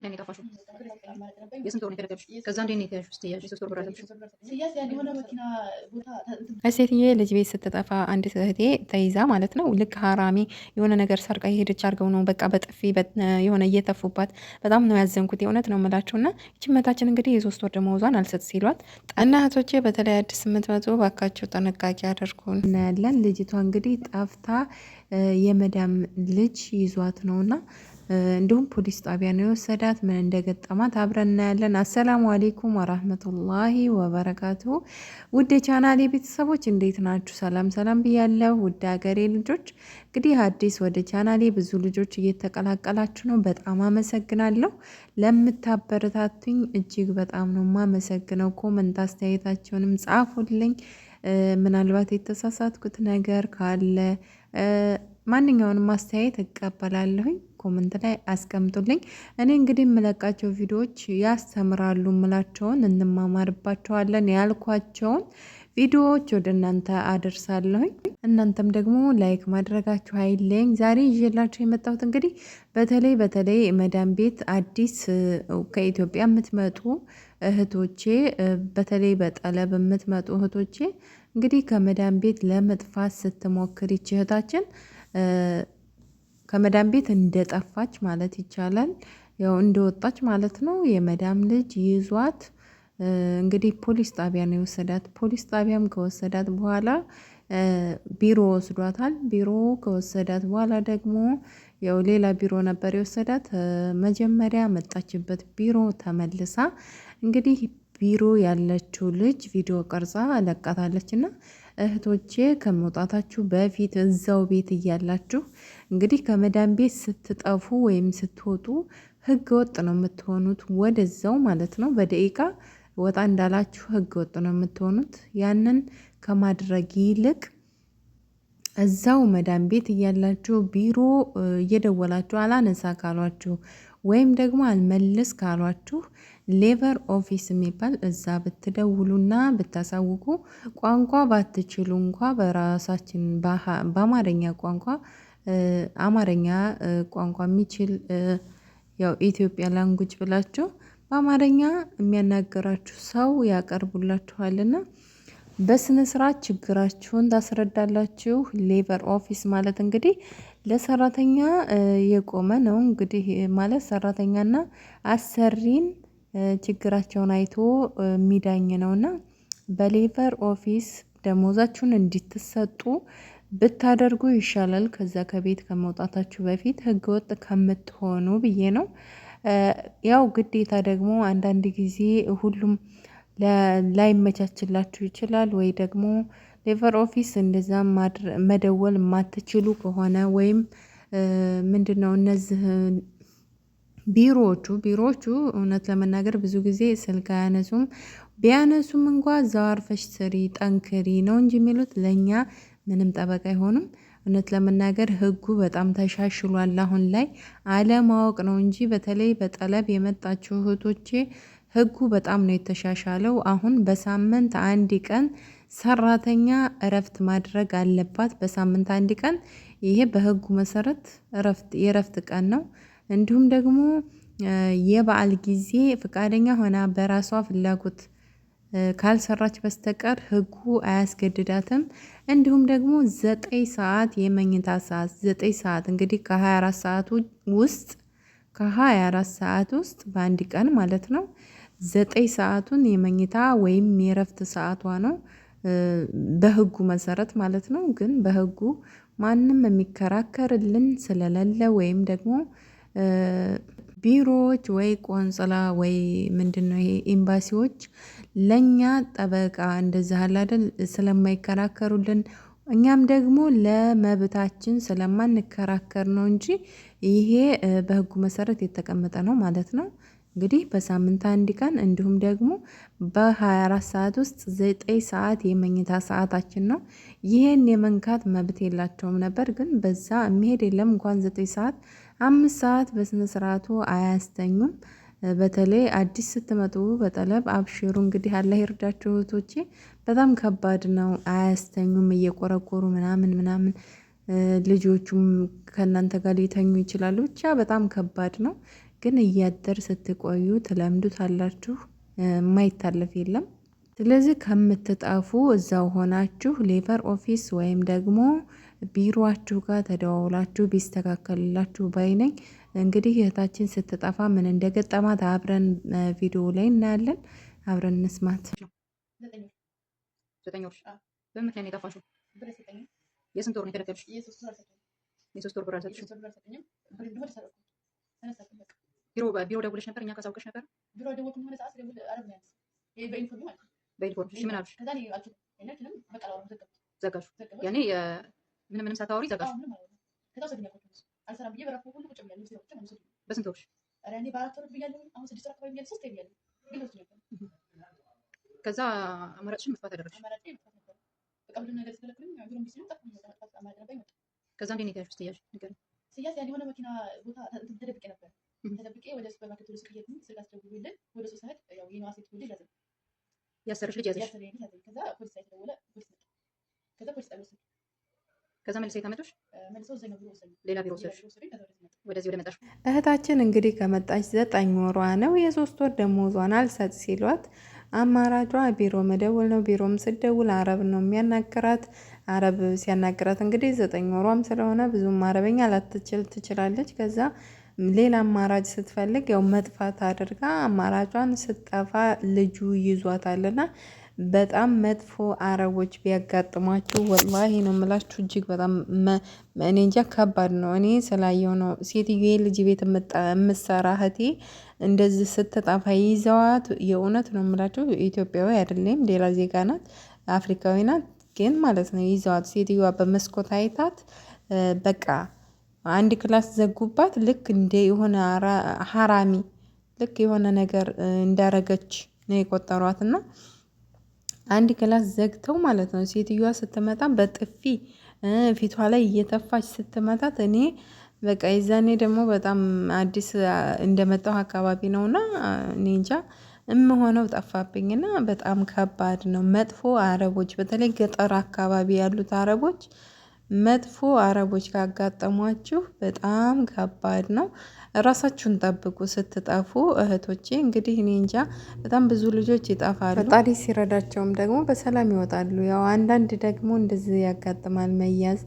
እኔ ጠፋሽው የስንት ወር የተደረገልሽ? ከዛ እንዴት ነው የተያዥው? ስትያዥ የሶስት ወር ብር አለብሽ። ሴትዬ ልጅ ቤት ስትጠፋ አንድ እህቴ ተይዛ ማለት ነው። ልክ ሀራሚ የሆነ ነገር ሰርቃ የሄደች አድርገው ነው በቃ በጥፊ የሆነ እየተፉባት። በጣም ነው ያዘንኩት። የእውነት ነው የምላችሁ። እና ችመታችን እንግዲህ የሶስት ወር ደመወዟን አልሰጥ ሲሏት እና እህቶቼ በተለይ አዲስ 800 ባካቸው ጥንቃቄ አድርጉ እናያለን። ልጅቷ እንግዲህ ጠፍታ የመዳም ልጅ ይዟት ነውና እንዲሁም ፖሊስ ጣቢያ ነው የወሰዳት። ምን እንደገጠማት አብረን እናያለን። አሰላሙ አሌይኩም ወራህመቱላሂ ወበረካቱ። ውድ የቻናሌ ቤተሰቦች እንዴት ናችሁ? ሰላም ሰላም ብያለሁ። ውድ ሀገሬ ልጆች እንግዲህ አዲስ ወደ ቻናሌ ብዙ ልጆች እየተቀላቀላችሁ ነው። በጣም አመሰግናለሁ። ለምታበረታቱኝ እጅግ በጣም ነው የማመሰግነው። ኮመንት አስተያየታቸውንም ጻፉልኝ። ምናልባት የተሳሳትኩት ነገር ካለ ማንኛውንም አስተያየት እቀበላለሁኝ። ኮመንት ላይ አስቀምጡልኝ። እኔ እንግዲህ የምለቃቸው ቪዲዮዎች ያስተምራሉ ምላቸውን እንማማርባቸዋለን ያልኳቸውን ቪዲዮዎች ወደ እናንተ አደርሳለሁኝ። እናንተም ደግሞ ላይክ ማድረጋችሁ አይለኝ። ዛሬ ይዤላችሁ የመጣሁት እንግዲህ በተለይ መዳም ቤት አዲስ ከኢትዮጵያ የምትመጡ እህቶቼ፣ በተለይ በጠለብ የምትመጡ እህቶቼ እንግዲህ ከመዳም ቤት ለመጥፋት ስትሞክር ይች እህታችን ከመዳም ቤት እንደጠፋች ማለት ይቻላል። ያው እንደወጣች ማለት ነው። የመዳም ልጅ ይዟት እንግዲህ ፖሊስ ጣቢያ ነው የወሰዳት። ፖሊስ ጣቢያም ከወሰዳት በኋላ ቢሮ ወስዷታል። ቢሮ ከወሰዳት በኋላ ደግሞ ያው ሌላ ቢሮ ነበር የወሰዳት። መጀመሪያ መጣችበት ቢሮ ተመልሳ እንግዲህ ቢሮ ያለችው ልጅ ቪዲዮ ቀርጻ ለቃታለች። እና እህቶቼ ከመውጣታችሁ በፊት እዛው ቤት እያላችሁ እንግዲህ ከመዳን ቤት ስትጠፉ ወይም ስትወጡ ህገ ወጥ ነው የምትሆኑት። ወደዛው ማለት ነው በደቂቃ ወጣ እንዳላችሁ ህገ ወጥ ነው የምትሆኑት። ያንን ከማድረግ ይልቅ እዛው መዳን ቤት እያላችሁ ቢሮ እየደወላችሁ አላነሳ ካሏችሁ ወይም ደግሞ አልመልስ ካሏችሁ ሌበር ኦፊስ የሚባል እዛ ብትደውሉና ብታሳውቁ ቋንቋ ባትችሉ እንኳ በራሳችን በአማርኛ ቋንቋ አማርኛ ቋንቋ የሚችል ያው ኢትዮጵያ ላንጉጅ ብላችሁ በአማርኛ የሚያናገራችሁ ሰው ያቀርቡላችኋልና በስነ ስርዓት ችግራችሁን ታስረዳላችሁ። ሌበር ኦፊስ ማለት እንግዲህ ለሰራተኛ የቆመ ነው። እንግዲህ ማለት ሰራተኛና አሰሪን ችግራቸውን አይቶ የሚዳኝ ነውና በሌበር ኦፊስ ደሞዛችሁን እንድትሰጡ ብታደርጉ ይሻላል። ከዛ ከቤት ከመውጣታችሁ በፊት ህገወጥ ከምትሆኑ ብዬ ነው። ያው ግዴታ ደግሞ አንዳንድ ጊዜ ሁሉም ላይመቻችላችሁ ይችላል። ወይ ደግሞ ሌበር ኦፊስ እንደዛ መደወል የማትችሉ ከሆነ ወይም ምንድነው እነዚህ ቢሮዎቹ እውነት ለመናገር ብዙ ጊዜ ስልክ አያነሱም። ቢያነሱም እንኳ እዛው አርፈሽ ስሪ ጠንክሪ ነው እንጂ የሚሉት ለእኛ ምንም ጠበቃ አይሆኑም። እውነት ለመናገር ህጉ በጣም ተሻሽሏል። አሁን ላይ አለማወቅ ነው እንጂ በተለይ በጠለብ የመጣችሁ እህቶቼ ህጉ በጣም ነው የተሻሻለው። አሁን በሳምንት አንድ ቀን ሰራተኛ እረፍት ማድረግ አለባት። በሳምንት አንድ ቀን ይሄ በህጉ መሰረት የእረፍት ቀን ነው። እንዲሁም ደግሞ የበዓል ጊዜ ፈቃደኛ ሆና በራሷ ፍላጎት ካልሰራች በስተቀር ህጉ አያስገድዳትም። እንዲሁም ደግሞ 9 ሰዓት የመኝታ ሰዓት 9 ሰዓት እንግዲህ ከ24 ሰዓት ውስጥ በአንድ ቀን ማለት ነው 9 ሰዓቱን የመኝታ ወይም የእረፍት ሰዓቷ ነው በህጉ መሰረት ማለት ነው። ግን በህጉ ማንም የሚከራከርልን ስለሌለ ወይም ደግሞ ቢሮዎች ወይ ቆንጽላ ወይ ምንድነው ይሄ ኤምባሲዎች ለኛ ጠበቃ እንደዛ አለ አይደል ስለማይከራከሩልን እኛም ደግሞ ለመብታችን ስለማንከራከር ነው እንጂ ይሄ በህጉ መሰረት የተቀመጠ ነው ማለት ነው። እንግዲህ በሳምንት አንድ ቀን እንዲሁም ደግሞ በ24 ሰዓት ውስጥ 9 ሰዓት የመኝታ ሰዓታችን ነው። ይሄን የመንካት መብት የላቸውም ነበር። ግን በዛ የሚሄድ የለም እንኳን 9 ሰዓት 5 ሰዓት በስነ ስርዓቱ አያስተኙም። በተለይ አዲስ ስትመጡ በጠለብ አብሽሩ እንግዲህ አላህ ይርዳችሁ እህቶቼ። በጣም ከባድ ነው። አያስተኙም እየቆረቆሩ ምናምን ልጆቹም ከእናንተ ጋር ሊተኙ ይችላሉ። ብቻ በጣም ከባድ ነው። ግን እያደር ስትቆዩ ትለምዱታላችሁ። የማይታለፍ የለም። ስለዚህ ከምትጠፉ እዛው ሆናችሁ ሌበር ኦፊስ ወይም ደግሞ ቢሮአችሁ ጋር ተደዋውላችሁ ቢስተካከልላችሁ ባይነኝ። እንግዲህ እህታችን ስትጠፋ ምን እንደገጠማት አብረን ቪዲዮ ላይ እናያለን። አብረን እንስማት። 9 ወር በምን ምክንያት ነው የጠፋሽው? የስንት ወር ነው የተረከብሽ? የ3 ወር ብር አልሰጥሽም? ቢሮ ደውለሽ ነበር? እኛ ካሳውቀሽ ነበር? በኢንፎርም እሺ፣ ምን አልሽ? ዘጋሹ? ያኔ ምንም ሳታወሪ ዘጋሹ? በስንት ወርሽ? ከዛ አማራጭሽን መጥፋት አደረግሽ? ከዛ እንዴት ነው የተያዝሽው? ስትያዥ ንገሪኝ። ስያዝ የሆነ መኪና ቦታ ተደብቄ ነበር። ተደብቄ ወደ ሱፐርማርኬት ወደ ሱቅ ሄድኩኝ። ስልክ አስደውሎልኝ ወደ ሱቅ ስሄድ ያው የነዋ ሴት ልጅ ያዘኝ። ያሰርሽ ልጅ ያዘሽ? ከዛ ፖሊስ ላይ ተደወለ። ፖሊስ መጣ። ከዛ ፖሊስ ጣቢያ ወሰደኝ። ከዛ መልሰው የተመጡሽ? መልሰው እዛኛው ቢሮ ወሰደኝ። ሌላ ቢሮ ወሰደሽ? ወደዚህ ወደ መጣሽ? እህታችን እንግዲህ ከመጣች 9 ወሯ ነው። የ3 ወር ደሞዟን አልሰጥ ሲሏት አማራጯ ቢሮ መደወል ነው። ቢሮም ስደውል አረብ ነው የሚያናግራት። አረብ ሲያናግራት እንግዲህ 9 ወሯም ስለሆነ ብዙም አረበኛ ላትችል ትችላለች። ከዛ ሌላ አማራጭ ስትፈልግ ያው መጥፋት አድርጋ አማራጯን ስጠፋ ልጁ ይዟታልና በጣም መጥፎ አረቦች ቢያጋጥሟችሁ ወላሂ ነው የምላችሁ። እጅግ በጣም እኔ እንጃ ከባድ ነው። እኔ ስላየው ነው። ሴትዮዬ ልጅ ቤት የምትሰራ እህቴ እንደዚህ ስትጠፋ ይዘዋት፣ የእውነት ነው የምላችሁ። ኢትዮጵያዊ አይደለም ሌላ ዜጋ ናት፣ አፍሪካዊ ናት ግን ማለት ነው። ይዘዋት ሴትዮዋ በመስኮት አይታት በቃ አንድ ክላስ ዘጉባት። ልክ እንደ የሆነ ሀራሚ ልክ የሆነ ነገር እንዳረገች ነው የቆጠሯትና አንድ ክላስ ዘግተው ማለት ነው። ሴትዮዋ ስትመጣ በጥፊ ፊቷ ላይ እየተፋች ስትመታት እኔ በቃ የዛኔ ደግሞ በጣም አዲስ እንደመጣው አካባቢ ነውና እኔ እንጃ የምሆነው ጠፋብኝና በጣም ከባድ ነው። መጥፎ አረቦች በተለይ ገጠር አካባቢ ያሉት አረቦች መጥፎ አረቦች ካጋጠሟችሁ በጣም ከባድ ነው። ራሳችሁን ጠብቁ ስትጠፉ እህቶቼ። እንግዲህ እኔ እንጃ በጣም ብዙ ልጆች ይጠፋሉ። ፈጣሪ ሲረዳቸውም ደግሞ በሰላም ይወጣሉ። ያው አንዳንድ ደግሞ እንደዚህ ያጋጥማል። መያዝ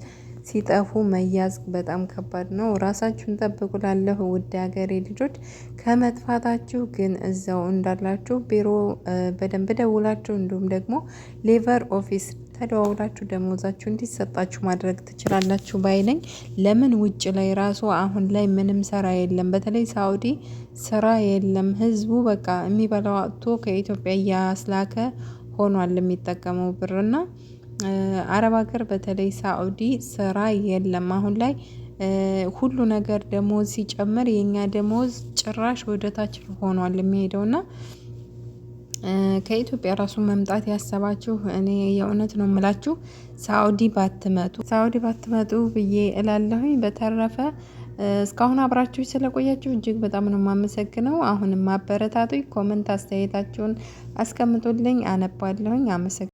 ሲጠፉ መያዝ በጣም ከባድ ነው። ራሳችሁን ጠብቁ ላለሁ ውድ ሀገሬ ልጆች። ከመጥፋታችሁ ግን እዛው እንዳላችሁ ቢሮ በደንብ ደውላችሁ እንዲሁም ደግሞ ሌበር ኦፊስ ተደዋውላችሁ ደሞዛችሁ እንዲሰጣችሁ ማድረግ ትችላላችሁ ባይነኝ። ለምን ውጭ ላይ ራሱ አሁን ላይ ምንም ስራ የለም። በተለይ ሳኡዲ ስራ የለም። ህዝቡ በቃ የሚበላው አጥቶ ከኢትዮጵያ እያስላከ ሆኗል የሚጠቀመው ብርና አረብ ሀገር በተለይ ሳኡዲ ስራ የለም አሁን ላይ። ሁሉ ነገር ደሞዝ ሲጨምር የኛ ደሞዝ ጭራሽ ወደታች ሆኗል የሚሄደውና ከኢትዮጵያ ራሱ መምጣት ያሰባችሁ እኔ የእውነት ነው የምላችሁ ሳኡዲ ባትመጡ ብዬ እላለሁኝ። በተረፈ እስካሁን አብራችሁ ስለቆያችሁ እጅግ በጣም ነው የማመሰግነው። አሁንም አበረታቱኝ። ኮመንት አስተያየታችሁን አስቀምጡልኝ፣ አነባለሁኝ። አመሰግናለሁ።